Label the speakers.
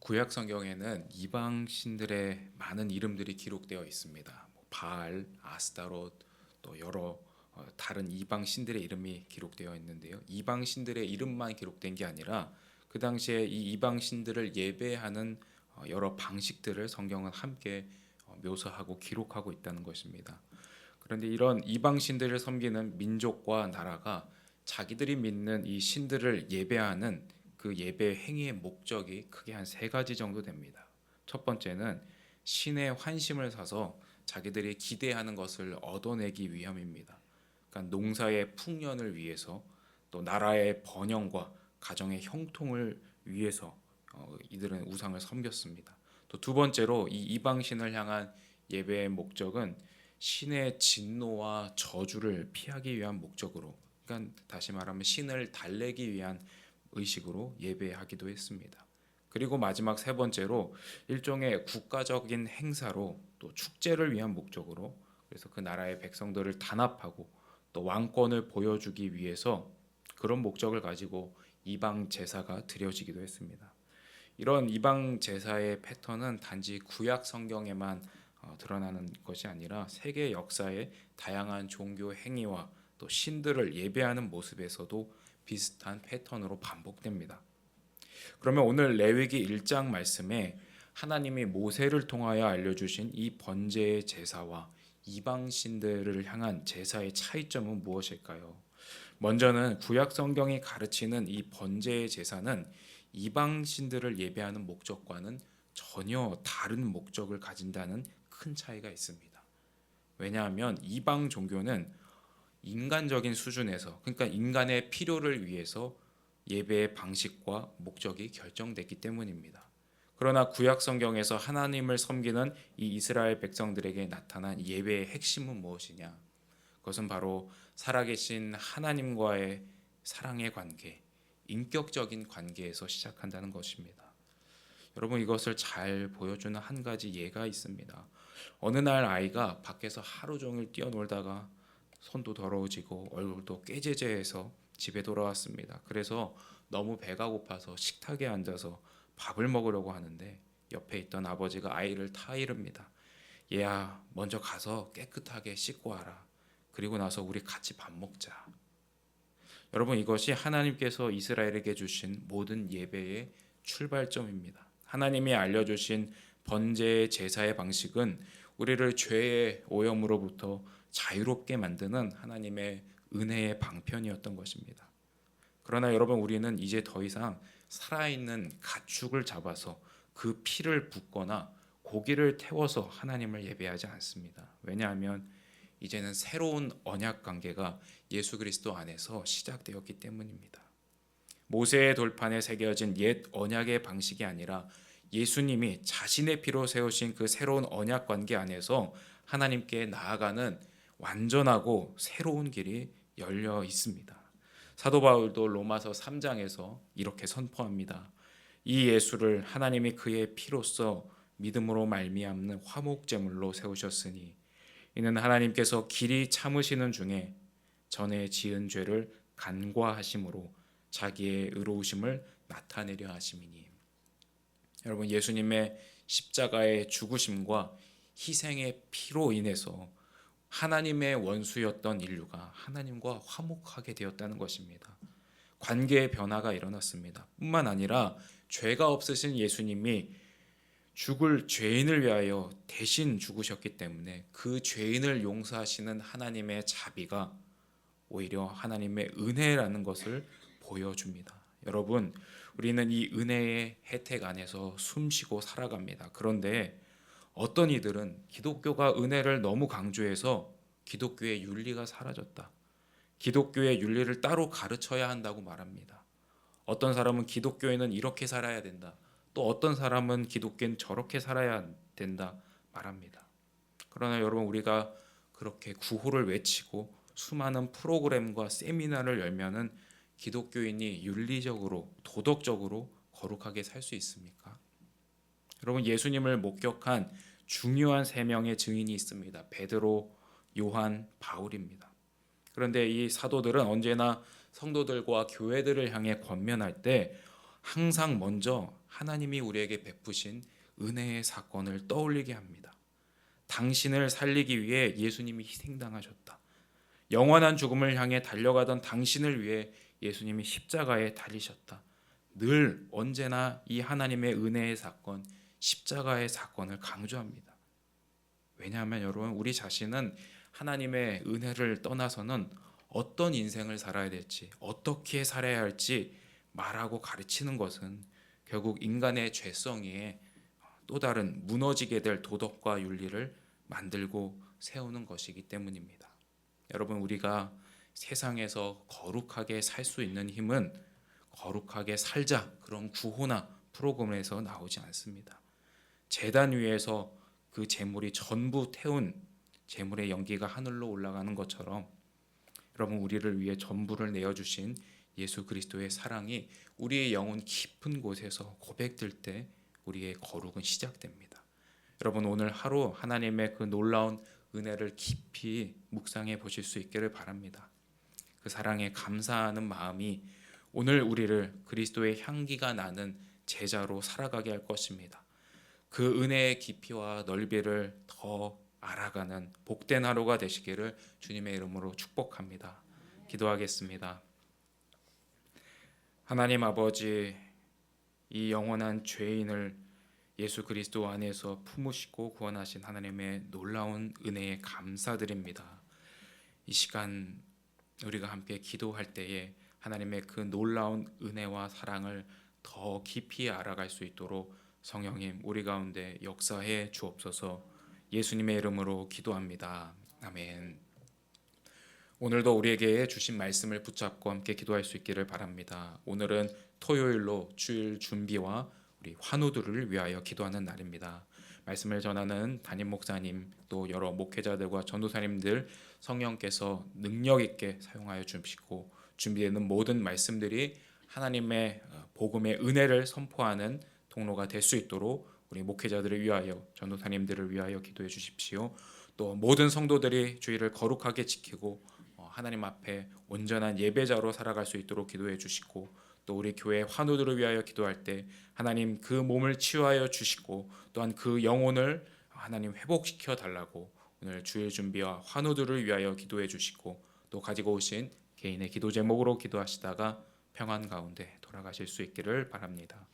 Speaker 1: 구약 성경에는 이방 신들의 많은 이름들이 기록되어 있습니다. 바알, 아스타롯, 또 여러 다른 이방 신들의 이름이 기록되어 있는데요. 이방 신들의 이름만 기록된 게 아니라 그 당시에 이 이방 신들을 예배하는 여러 방식들을 성경은 함께 묘사하고 기록하고 있다는 것입니다. 그런데 이런 이방 신들을 섬기는 민족과 나라가 자기들이 믿는 이 신들을 예배하는 그 예배 행위의 목적이 크게 한 세 가지 정도 됩니다. 첫 번째는 신의 환심을 사서 자기들이 기대하는 것을 얻어내기 위함입니다. 그러니까 농사의 풍년을 위해서, 또 나라의 번영과 가정의 형통을 위해서 이들은 우상을 섬겼습니다. 또 두 번째로 이 이방신을 향한 예배의 목적은 신의 진노와 저주를 피하기 위한 목적으로, 그러니까 다시 말하면 신을 달래기 위한 의식으로 예배하기도 했습니다. 그리고 마지막 세 번째로 일종의 국가적인 행사로, 또 축제를 위한 목적으로, 그래서 그 나라의 백성들을 단합하고 또 왕권을 보여주기 위해서 그런 목적을 가지고 이방 제사가 드려지기도 했습니다. 이런 이방 제사의 패턴은 단지 구약 성경에만 드러나는 것이 아니라 세계 역사의 다양한 종교 행위와 또 신들을 예배하는 모습에서도 비슷한 패턴으로 반복됩니다. 그러면 오늘 레위기 1장 말씀에 하나님이 모세를 통하여 알려주신 이 번제의 제사와 이방 신들을 향한 제사의 차이점은 무엇일까요? 먼저는 구약 성경이 가르치는 이 번제의 제사는 이방 신들을 예배하는 목적과는 전혀 다른 목적을 가진다는 큰 차이가 있습니다. 왜냐하면 이방 종교는 인간적인 수준에서, 그러니까 인간의 필요를 위해서 예배의 방식과 목적이 결정됐기 때문입니다. 그러나 구약 성경에서 하나님을 섬기는 이 이스라엘 백성들에게 나타난 예배의 핵심은 무엇이냐? 그것은 바로 살아계신 하나님과의 사랑의 관계, 인격적인 관계에서 시작한다는 것입니다. 여러분, 이것을 잘 보여주는 한 가지 예가 있습니다. 어느 날 아이가 밖에서 하루 종일 뛰어놀다가 손도 더러워지고 얼굴도 깨재재해서 집에 돌아왔습니다. 그래서 너무 배가 고파서 식탁에 앉아서 밥을 먹으려고 하는데 옆에 있던 아버지가 아이를 타이릅니다. 얘야, 먼저 가서 깨끗하게 씻고 와라. 그리고 나서 우리 같이 밥 먹자. 여러분, 이것이 하나님께서 이스라엘에게 주신 모든 예배의 출발점입니다. 하나님이 알려주신 번제의 제사의 방식은 우리를 죄의 오염으로부터 자유롭게 만드는 하나님의 은혜의 방편이었던 것입니다. 그러나 여러분, 우리는 이제 더 이상 살아있는 가축을 잡아서 그 피를 붓거나 고기를 태워서 하나님을 예배하지 않습니다. 왜냐하면 이제는 새로운 언약 관계가 예수 그리스도 안에서 시작되었기 때문입니다. 모세의 돌판에 새겨진 옛 언약의 방식이 아니라 예수님이 자신의 피로 세우신 그 새로운 언약 관계 안에서 하나님께 나아가는 완전하고 새로운 길이 열려 있습니다. 사도 바울도 로마서 3장에서 이렇게 선포합니다. 이 예수를 하나님이 그의 피로써 믿음으로 말미암는 화목제물로 세우셨으니 이는 하나님께서 길이 참으시는 중에 전에 지은 죄를 간과하심으로 자기의 의로우심을 나타내려 하심이니. 여러분, 예수님의 십자가의 죽으심과 희생의 피로 인해서 하나님의 원수였던 인류가 하나님과 화목하게 되었다는 것입니다. 관계의 변화가 일어났습니다. 뿐만 아니라 죄가 없으신 예수님이 죽을 죄인을 위하여 대신 죽으셨기 때문에 그 죄인을 용서하시는 하나님의 자비가 오히려 하나님의 은혜라는 것을 보여줍니다. 여러분, 우리는 이 은혜의 혜택 안에서 숨쉬고 살아갑니다. 그런데 어떤 이들은 기독교가 은혜를 너무 강조해서 기독교의 윤리가 사라졌다, 기독교의 윤리를 따로 가르쳐야 한다고 말합니다. 어떤 사람은 기독교인은 이렇게 살아야 된다, 또 어떤 사람은 기독교는 저렇게 살아야 된다 말합니다. 그러나 여러분, 우리가 그렇게 구호를 외치고 수많은 프로그램과 세미나를 열면은 기독교인이 윤리적으로, 도덕적으로 거룩하게 살 수 있습니까? 여러분, 예수님을 목격한 중요한 세 명의 증인이 있습니다. 베드로, 요한, 바울입니다. 그런데 이 사도들은 언제나 성도들과 교회들을 향해 권면할 때 항상 먼저 하나님이 우리에게 베푸신 은혜의 사건을 떠올리게 합니다. 당신을 살리기 위해 예수님이 희생당하셨다. 영원한 죽음을 향해 달려가던 당신을 위해 예수님이 십자가에 달리셨다. 늘 언제나 이 하나님의 은혜의 사건, 십자가의 사건을 강조합니다. 왜냐하면 여러분, 우리 자신은 하나님의 은혜를 떠나서는 어떤 인생을 살아야 될지, 어떻게 살아야 할지 말하고 가르치는 것은 결국 인간의 죄성에 또 다른 무너지게 될 도덕과 윤리를 만들고 세우는 것이기 때문입니다. 여러분, 우리가 세상에서 거룩하게 살 수 있는 힘은 거룩하게 살자 그런 구호나 프로그램에서 나오지 않습니다. 제단 위에서 그 제물이 전부 태운 제물의 연기가 하늘로 올라가는 것처럼 여러분, 우리를 위해 전부를 내어주신 예수 그리스도의 사랑이 우리의 영혼 깊은 곳에서 고백될 때 우리의 거룩은 시작됩니다. 여러분, 오늘 하루 하나님의 그 놀라운 은혜를 깊이 묵상해 보실 수 있기를 바랍니다. 그 사랑에 감사하는 마음이 오늘 우리를 그리스도의 향기가 나는 제자로 살아가게 할 것입니다. 그 은혜의 깊이와 넓이를 더 알아가는 복된 하루가 되시기를 주님의 이름으로 축복합니다. 기도하겠습니다. 하나님 아버지, 이 영원한 죄인을 예수 그리스도 안에서 품으시고 구원하신 하나님의 놀라운 은혜에 감사드립니다. 이 시간 우리가 함께 기도할 때에 하나님의 그 놀라운 은혜와 사랑을 더 깊이 알아갈 수 있도록 성령님 우리 가운데 역사해 주옵소서. 예수님의 이름으로 기도합니다. 아멘. 오늘도 우리에게 주신 말씀을 붙잡고 함께 기도할 수 있기를 바랍니다. 오늘은 토요일로 주일 준비와 우리 환우들을 위하여 기도하는 날입니다. 말씀을 전하는 담임 목사님 또 여러 목회자들과 전도사님들 성령께서 능력 있게 사용하여 주시고 준비되는 모든 말씀들이 하나님의 복음의 은혜를 선포하는 통로가 될 수 있도록 우리 목회자들을 위하여 전도사님들을 위하여 기도해 주십시오. 또 모든 성도들이 주일을 거룩하게 지키고 하나님 앞에 온전한 예배자로 살아갈 수 있도록 기도해 주시고 또 우리 교회 환우들을 위하여 기도할 때 하나님 그 몸을 치유하여 주시고 또한 그 영혼을 하나님 회복시켜 달라고 오늘 주일 준비와 환우들을 위하여 기도해 주시고 또 가지고 오신 개인의 기도 제목으로 기도하시다가 평안 가운데 돌아가실 수 있기를 바랍니다.